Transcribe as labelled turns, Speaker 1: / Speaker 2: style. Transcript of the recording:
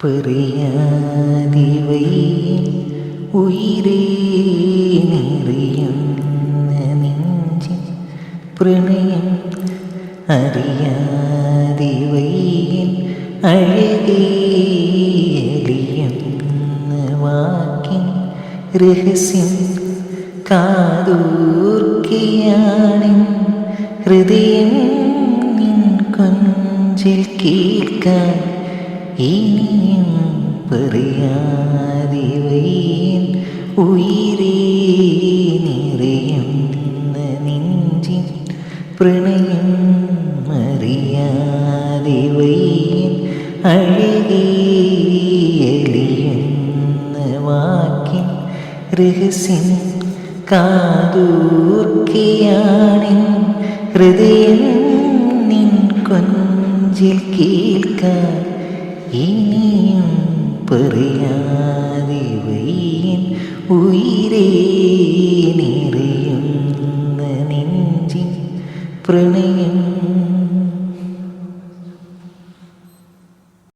Speaker 1: പറയാതിവൈ ഉയിരേ നിറയുന്ന നെഞ്ചിൻ പ്രണയം അറിയാതിവൈ അഴകേ അലിയുന്ന വാക്കിൻ രഹസ്യം കാതോർക്കിയാണ് ഹൃദയം നിൻ കൊഞ്ചിൽ കേൾക്കാൻ ഇനിയും പറയാതിവൈൻ ഉയിരേ നിറയുന്ന നെഞ്ചിൻ പ്രണയം അറിയാതിവൈൻ അഴകേ അലിയുന്ന വാക്കിൻ രഹസ്യം കാതോർക്കിയാണ് ഹൃദയം നിൻ കൊഞ്ചിൽ കേൾക്കാൻ ഇനിയും പറയാതിവൈൻ ഉയിരേ നിറയുന്ന നെഞ്ചിൻ പ്രണയം